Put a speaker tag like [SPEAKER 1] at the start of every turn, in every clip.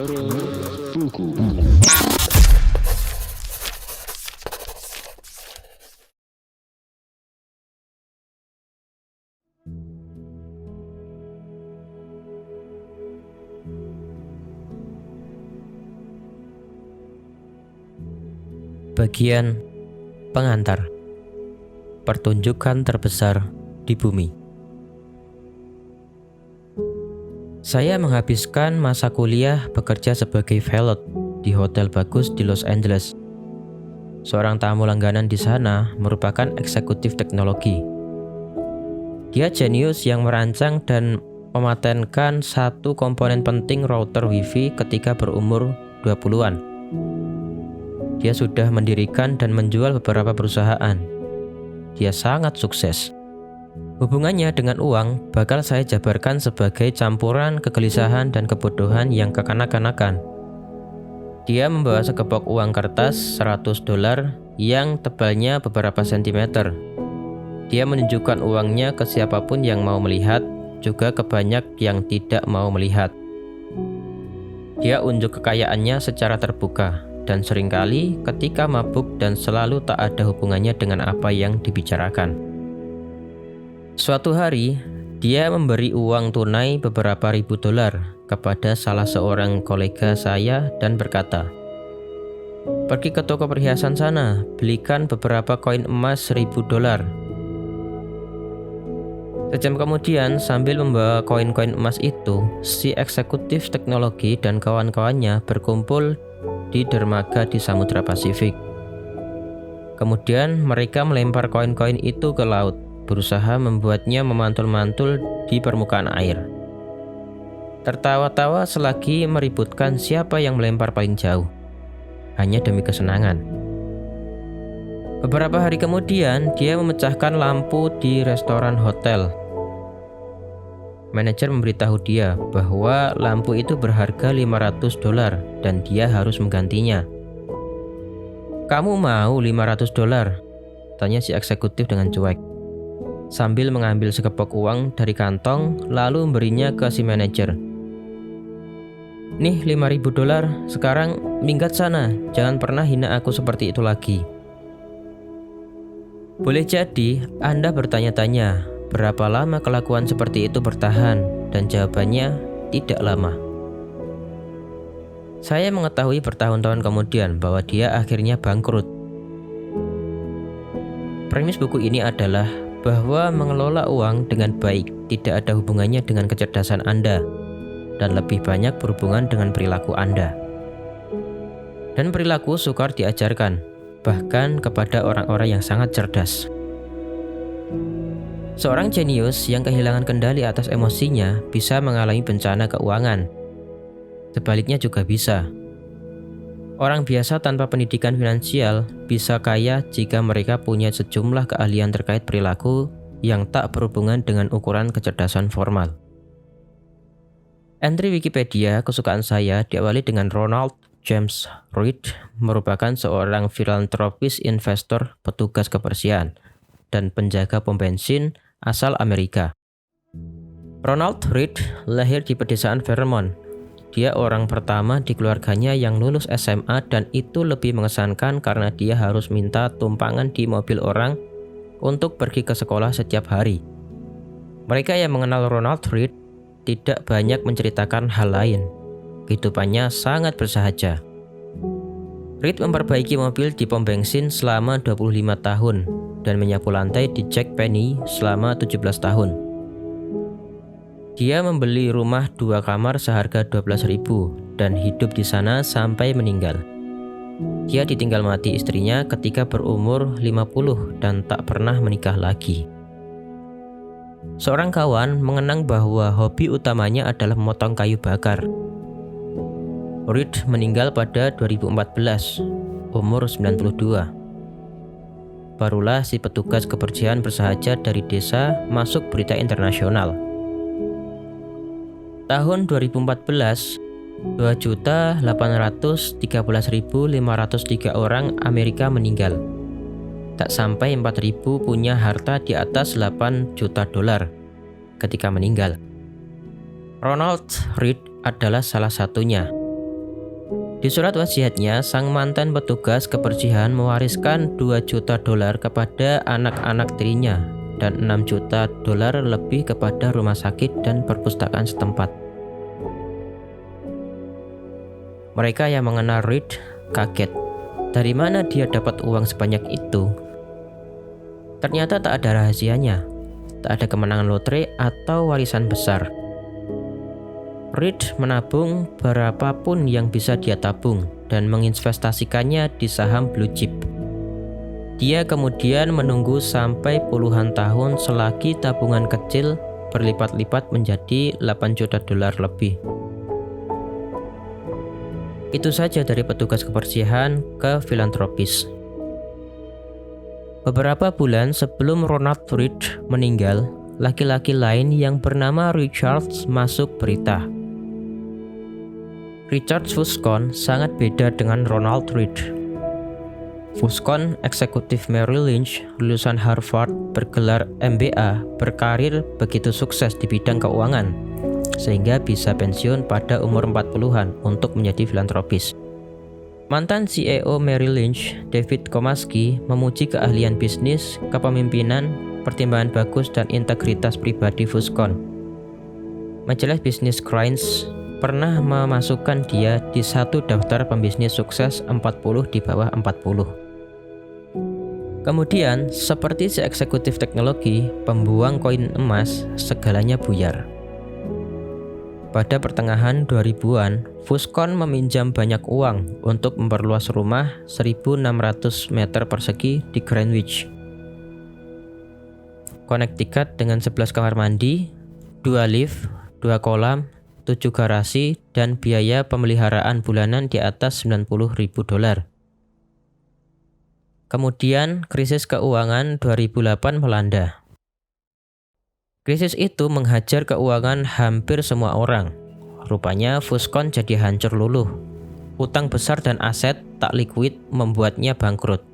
[SPEAKER 1] Buku.
[SPEAKER 2] Bagian pengantar. Pertunjukan terbesar di bumi. Saya menghabiskan masa kuliah bekerja sebagai valet di hotel bagus di Los Angeles. Seorang tamu langganan di sana merupakan eksekutif teknologi. Dia jenius yang merancang dan mematenkan satu komponen penting router Wi-Fi ketika berumur 20-an. Dia sudah mendirikan dan menjual beberapa perusahaan. Dia sangat sukses. Hubungannya dengan uang bakal saya jabarkan sebagai campuran kegelisahan dan kebodohan yang kekanak-kanakan. Dia membawa sekepok uang kertas $100 yang tebalnya beberapa sentimeter. Dia menunjukkan uangnya ke siapapun yang mau melihat, juga ke banyak yang tidak mau melihat. Dia unjuk kekayaannya secara terbuka, dan seringkali ketika mabuk dan selalu tak ada hubungannya dengan apa yang dibicarakan. Suatu hari, dia memberi uang tunai beberapa ribu dolar kepada salah seorang kolega saya dan berkata, "Pergi ke toko perhiasan sana, belikan beberapa koin emas $1.000. Sejam kemudian, sambil membawa koin-koin emas itu, si eksekutif teknologi dan kawan-kawannya berkumpul di dermaga di Samudra Pasifik. Kemudian mereka melempar koin-koin itu ke laut, berusaha membuatnya memantul-mantul di permukaan air. Tertawa-tawa selagi meributkan siapa yang melempar paling jauh, hanya demi kesenangan. Beberapa hari kemudian, dia memecahkan lampu di restoran hotel. Manajer memberitahu dia bahwa lampu itu berharga $500 dan dia harus menggantinya. "Kamu mau $500? Tanya si eksekutif dengan cuek, sambil mengambil sekepok uang dari kantong lalu memberinya ke si manajer. "Nih $5.000, sekarang minggat sana, jangan pernah hina aku seperti itu lagi." Boleh jadi Anda bertanya-tanya, berapa lama kelakuan seperti itu bertahan? Dan jawabannya, tidak lama. Saya mengetahui bertahun-tahun kemudian bahwa dia akhirnya bangkrut. Premis buku ini adalah bahwa mengelola uang dengan baik tidak ada hubungannya dengan kecerdasan Anda, dan lebih banyak berhubungan dengan perilaku Anda. Dan perilaku sukar diajarkan, bahkan kepada orang-orang yang sangat cerdas. Seorang jenius yang kehilangan kendali atas emosinya bisa mengalami bencana keuangan. Sebaliknya juga bisa. Orang biasa tanpa pendidikan finansial bisa kaya jika mereka punya sejumlah keahlian terkait perilaku yang tak berhubungan dengan ukuran kecerdasan formal. Entry Wikipedia kesukaan saya diawali dengan Ronald James Reed, merupakan seorang filantropis, investor, petugas kebersihan, dan penjaga pom bensin asal Amerika. Ronald Reed lahir di pedesaan Vermont. Dia orang pertama di keluarganya yang lulus SMA, dan itu lebih mengesankan karena dia harus minta tumpangan di mobil orang untuk pergi ke sekolah setiap hari. Mereka yang mengenal Ronald Reed tidak banyak menceritakan hal lain. Kehidupannya sangat bersahaja. Reed memperbaiki mobil di pom bensin selama 25 tahun dan menyapu lantai di Jack Penny selama 17 tahun. Dia membeli rumah 2 kamar seharga $12.000 dan hidup di sana sampai meninggal. Dia ditinggal mati istrinya ketika berumur 50 dan tak pernah menikah lagi. Seorang kawan mengenang bahwa hobi utamanya adalah memotong kayu bakar. Reed meninggal pada 2014, umur 92. Barulah si petugas kebersihan bersahaja dari desa masuk berita internasional. Tahun 2014, 2.813.503 orang Amerika meninggal. Tak sampai 4.000 punya harta di atas $8 juta ketika meninggal. Ronald Reed adalah salah satunya. Di surat wasiatnya, sang mantan petugas kebersihan mewariskan $2 juta kepada anak-anak tirinya dan $6 juta lebih kepada rumah sakit dan perpustakaan setempat. Mereka yang mengenal Reed kaget. Dari mana dia dapat uang sebanyak itu? Ternyata tak ada rahasianya. Tak ada kemenangan lotre atau warisan besar. Reed menabung berapapun yang bisa dia tabung dan menginvestasikannya di saham blue chip. Dia kemudian menunggu sampai puluhan tahun selagi tabungan kecil berlipat-lipat menjadi $8 juta lebih. Itu saja dari petugas kebersihan ke filantropis. Beberapa bulan sebelum Ronald Reed meninggal, laki-laki lain yang bernama Richard masuk berita. Richard Fuscon sangat beda dengan Ronald Reed. Fuscon, eksekutif Merrill Lynch, lulusan Harvard, bergelar MBA, berkarir begitu sukses di bidang keuangan, sehingga bisa pensiun pada umur 40-an untuk menjadi filantropis. Mantan CEO Merrill Lynch, David Komatsky, memuji keahlian bisnis, kepemimpinan, pertimbangan bagus, dan integritas pribadi Fuscon. Majalah bisnis Crain's pernah memasukkan dia di satu daftar pembisnis sukses 40 di bawah 40. Kemudian, seperti si eksekutif teknologi, pembuang koin emas, segalanya buyar. Pada pertengahan 2000-an, Fuscon meminjam banyak uang untuk memperluas rumah 1.600 meter persegi di Greenwich, Connecticut dengan 11 kamar mandi, 2 lift, 2 kolam, 7 garasi, dan biaya pemeliharaan bulanan di atas $90.000. Kemudian, krisis keuangan 2008 melanda. Krisis itu menghajar keuangan hampir semua orang. Rupanya Fuscon jadi hancur luluh. Utang besar dan aset tak likuid membuatnya bangkrut.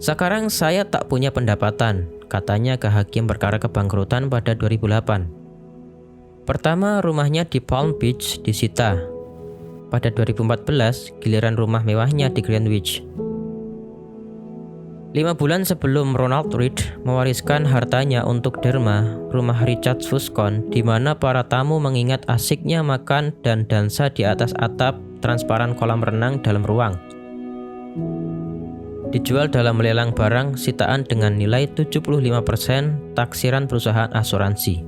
[SPEAKER 2] Sekarang saya tak punya pendapatan, katanya ke hakim perkara kebangkrutan pada 2008. Pertama, rumahnya di Palm Beach disita. Pada 2014, giliran rumah mewahnya di Greenwich. 5 bulan sebelum Ronald Reed mewariskan hartanya untuk derma, rumah Richard Fuscon, di mana para tamu mengingat asiknya makan dan dansa di atas atap transparan kolam renang dalam ruang. Dijual dalam lelang barang sitaan dengan nilai 75% taksiran perusahaan asuransi.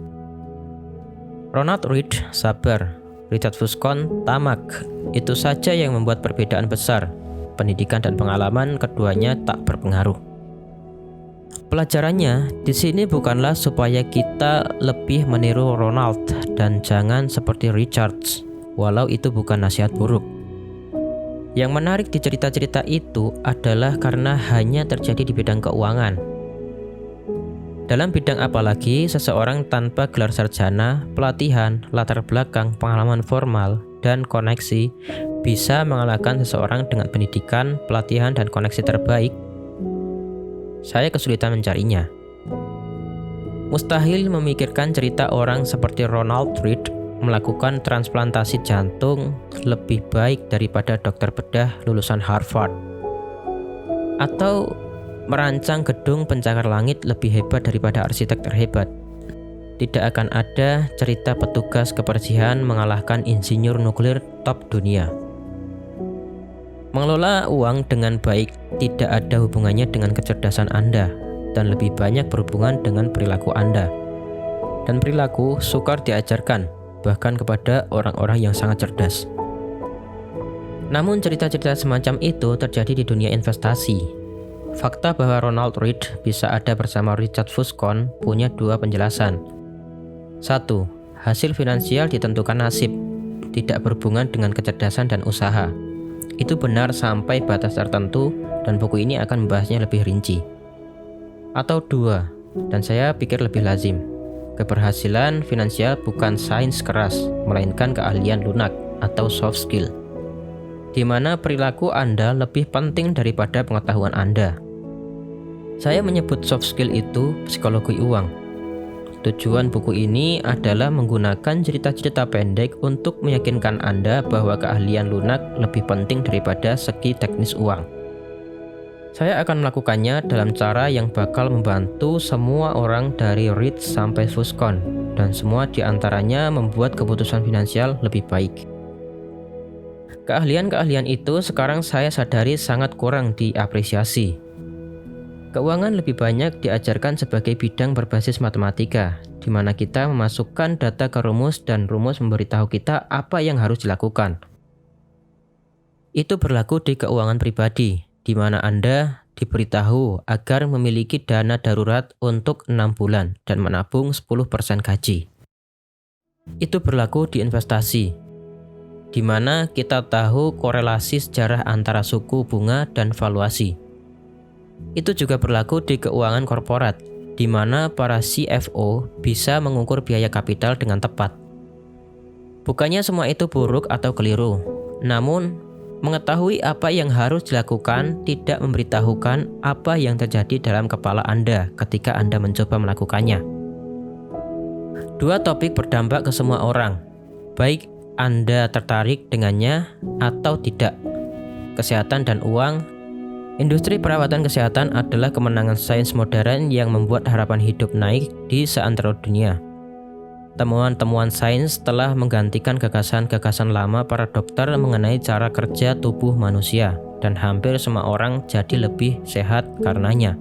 [SPEAKER 2] Ronald Reed sabar, Richard Fuscon tamak. Itu saja yang membuat perbedaan besar. Pendidikan dan pengalaman keduanya tak berpengaruh. Pelajarannya di sini bukanlah supaya kita lebih meniru Ronald dan jangan seperti Richards, walau itu bukan nasihat buruk. Yang menarik di cerita-cerita itu adalah karena hanya terjadi di bidang keuangan. Dalam bidang apalagi, seseorang tanpa gelar sarjana, pelatihan, latar belakang, pengalaman formal, dan koneksi bisa mengalahkan seseorang dengan pendidikan, pelatihan, dan koneksi terbaik. Saya kesulitan mencarinya. Mustahil memikirkan cerita orang seperti Ronald Reed melakukan transplantasi jantung lebih baik daripada dokter bedah lulusan Harvard, atau merancang gedung pencakar langit lebih hebat daripada arsitek terhebat. Tidak akan ada cerita petugas kebersihan mengalahkan insinyur nuklir top dunia. Mengelola uang dengan baik tidak ada hubungannya dengan kecerdasan Anda dan lebih banyak berhubungan dengan perilaku Anda. Dan perilaku sukar diajarkan, bahkan kepada orang-orang yang sangat cerdas. Namun cerita-cerita semacam itu terjadi di dunia investasi. Fakta bahwa Ronald Reed bisa ada bersama Richard Fuscon punya dua penjelasan. 1. Hasil finansial ditentukan nasib, tidak berhubungan dengan kecerdasan dan usaha. Itu benar sampai batas tertentu dan buku ini akan membahasnya lebih rinci. Atau 2, dan saya pikir lebih lazim. Keberhasilan finansial bukan sains keras, melainkan keahlian lunak atau soft skill, di mana perilaku Anda lebih penting daripada pengetahuan Anda. Saya menyebut soft skill itu psikologi uang. Tujuan buku ini adalah menggunakan cerita-cerita pendek untuk meyakinkan Anda bahwa keahlian lunak lebih penting daripada segi teknis uang. Saya akan melakukannya dalam cara yang bakal membantu semua orang dari rich sampai fuskon, dan semua di antaranya membuat keputusan finansial lebih baik. Keahlian-keahlian itu sekarang saya sadari sangat kurang diapresiasi. Keuangan lebih banyak diajarkan sebagai bidang berbasis matematika, di mana kita memasukkan data ke rumus dan rumus memberitahu kita apa yang harus dilakukan. Itu berlaku di keuangan pribadi, di mana Anda diberitahu agar memiliki dana darurat untuk 6 bulan dan menabung 10% gaji. Itu berlaku di investasi, di mana kita tahu korelasi sejarah antara suku bunga dan valuasi. Itu juga berlaku di keuangan korporat, di mana para CFO bisa mengukur biaya kapital dengan tepat. Bukannya semua itu buruk atau keliru, namun mengetahui apa yang harus dilakukan tidak memberitahukan apa yang terjadi dalam kepala Anda ketika Anda mencoba melakukannya. Dua topik berdampak ke semua orang, baik Anda tertarik dengannya atau tidak. Kesehatan dan uang. Industri perawatan kesehatan adalah kemenangan sains modern yang membuat harapan hidup naik di seantero dunia. Temuan-temuan sains telah menggantikan gagasan-gagasan lama para dokter mengenai cara kerja tubuh manusia, dan hampir semua orang jadi lebih sehat karenanya.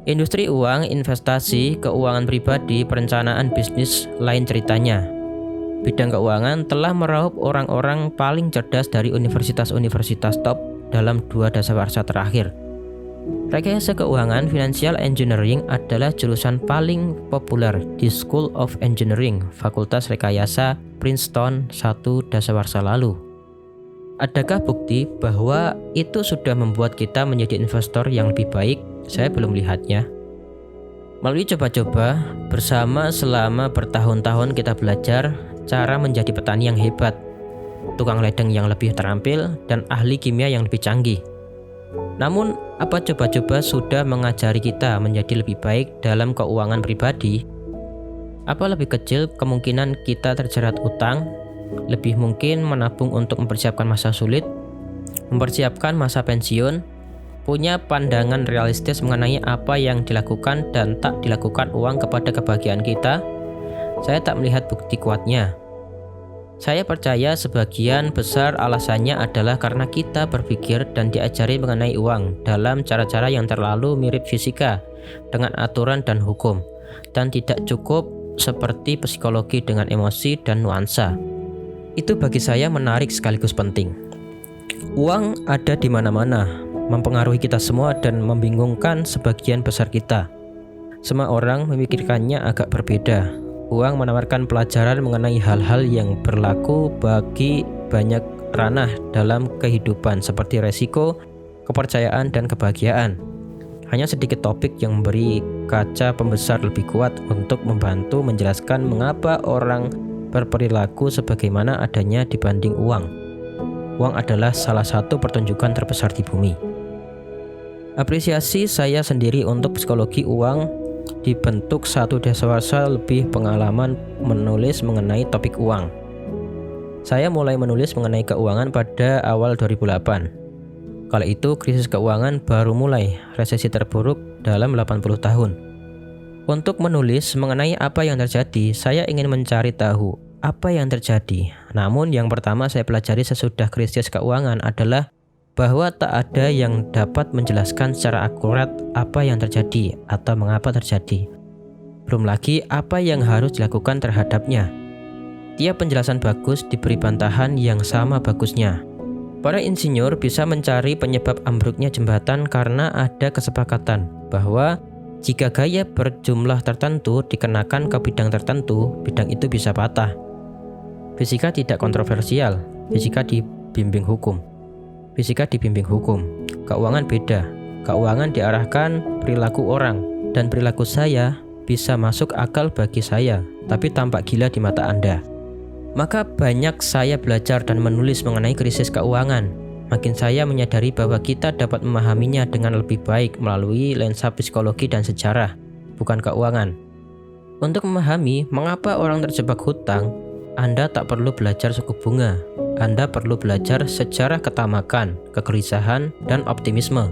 [SPEAKER 2] Industri uang, investasi, keuangan pribadi, perencanaan bisnis lain ceritanya. Bidang keuangan telah meraup orang-orang paling cerdas dari universitas-universitas top dalam 2 dasawarsa terakhir. Rekayasa keuangan Financial Engineering adalah jurusan paling populer di School of Engineering, Fakultas Rekayasa Princeton 1 dasawarsa lalu. Adakah bukti bahwa itu sudah membuat kita menjadi investor yang lebih baik? Saya belum melihatnya. Melalui coba-coba bersama selama bertahun-tahun kita belajar cara menjadi petani yang hebat, tukang ledeng yang lebih terampil, dan ahli kimia yang lebih canggih. Namun, apa coba-coba sudah mengajari kita menjadi lebih baik dalam keuangan pribadi? Apa lebih kecil kemungkinan kita terjerat utang? Lebih mungkin menabung untuk mempersiapkan masa sulit, mempersiapkan masa pensiun, punya pandangan realistis mengenai apa yang dilakukan dan tak dilakukan uang kepada kebahagiaan kita? Saya tak melihat bukti kuatnya. Saya percaya sebagian besar alasannya adalah karena kita berpikir dan diajari mengenai uang dalam cara-cara yang terlalu mirip fisika dengan aturan dan hukum, dan tidak cukup seperti psikologi dengan emosi dan nuansa. Itu bagi saya menarik sekaligus penting. Uang ada di mana-mana, mempengaruhi kita semua dan membingungkan sebagian besar kita. Semua orang memikirkannya agak berbeda. Uang menawarkan pelajaran mengenai hal-hal yang berlaku bagi banyak ranah dalam kehidupan seperti resiko, kepercayaan, dan kebahagiaan. Hanya sedikit topik yang memberi kaca pembesar lebih kuat untuk membantu menjelaskan mengapa orang berperilaku sebagaimana adanya dibanding uang. Uang adalah salah satu pertunjukan terbesar di bumi. Apresiasi saya sendiri untuk psikologi uang dibentuk 1 dasawarsa lebih pengalaman menulis mengenai topik uang. Saya mulai menulis mengenai keuangan pada awal 2008. Kala itu krisis keuangan baru mulai, resesi terburuk dalam 80 tahun. Untuk menulis mengenai apa yang terjadi, saya ingin mencari tahu apa yang terjadi. Namun yang pertama saya pelajari sesudah krisis keuangan adalah bahwa tak ada yang dapat menjelaskan secara akurat apa yang terjadi atau mengapa terjadi. Belum lagi apa yang harus dilakukan terhadapnya. Tiap penjelasan bagus diberi bantahan yang sama bagusnya. Para insinyur bisa mencari penyebab ambruknya jembatan karena ada kesepakatan bahwa jika gaya berjumlah tertentu dikenakan ke bidang tertentu, bidang itu bisa patah. Fisika tidak kontroversial, fisika dibimbing hukum. Keuangan beda. Keuangan diarahkan perilaku orang, dan perilaku saya bisa masuk akal bagi saya, tapi tampak gila di mata Anda. Maka banyak saya belajar dan menulis mengenai krisis keuangan. Makin saya menyadari bahwa kita dapat memahaminya dengan lebih baik melalui lensa psikologi dan sejarah, bukan keuangan. Untuk memahami mengapa orang terjebak hutang, Anda tak perlu belajar suku bunga. Anda perlu belajar sejarah ketamakan, kegelisahan, dan optimisme.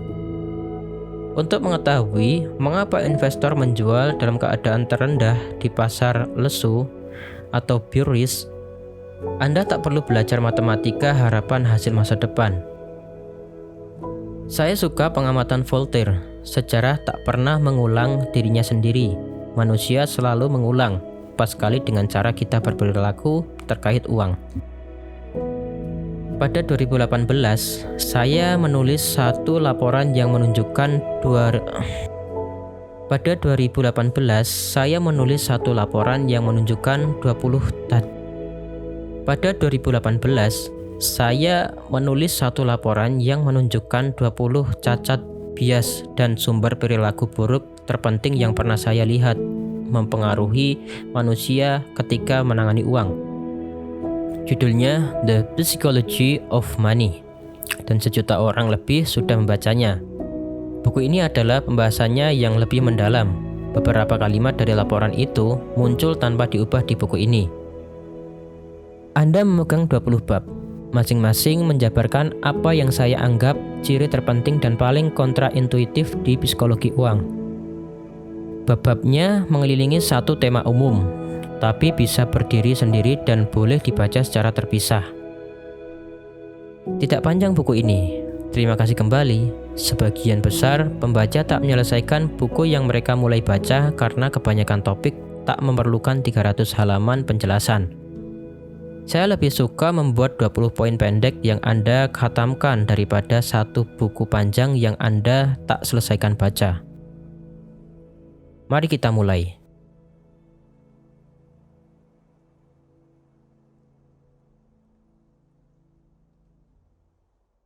[SPEAKER 2] Untuk mengetahui mengapa investor menjual dalam keadaan terendah di pasar lesu atau bearish, Anda tak perlu belajar matematika harapan hasil masa depan. Saya suka pengamatan Voltaire. Sejarah tak pernah mengulang dirinya sendiri. Manusia selalu mengulang, pas sekali dengan cara kita berperilaku terkait uang. Pada 2018, saya menulis satu laporan yang menunjukkan Pada 2018, saya menulis satu laporan yang menunjukkan 20 cacat bias dan sumber perilaku buruk terpenting yang pernah saya lihat mempengaruhi manusia ketika menangani uang. Judulnya The Psychology of Money, dan 1 juta orang lebih sudah membacanya. Buku ini adalah pembahasannya yang lebih mendalam. Beberapa kalimat dari laporan itu muncul tanpa diubah di buku ini. Anda memegang 20 bab. Masing-masing menjabarkan apa yang saya anggap ciri terpenting dan paling kontraintuitif di psikologi uang. Bab-babnya mengelilingi satu tema umum, tapi bisa berdiri sendiri dan boleh dibaca secara terpisah. Tidak panjang buku ini. Terima kasih kembali. Sebagian besar pembaca tak menyelesaikan buku yang mereka mulai baca karena kebanyakan topik tak memerlukan 300 halaman penjelasan. Saya lebih suka membuat 20 poin pendek yang Anda khatamkan daripada satu buku panjang yang Anda tak selesaikan baca. Mari kita mulai.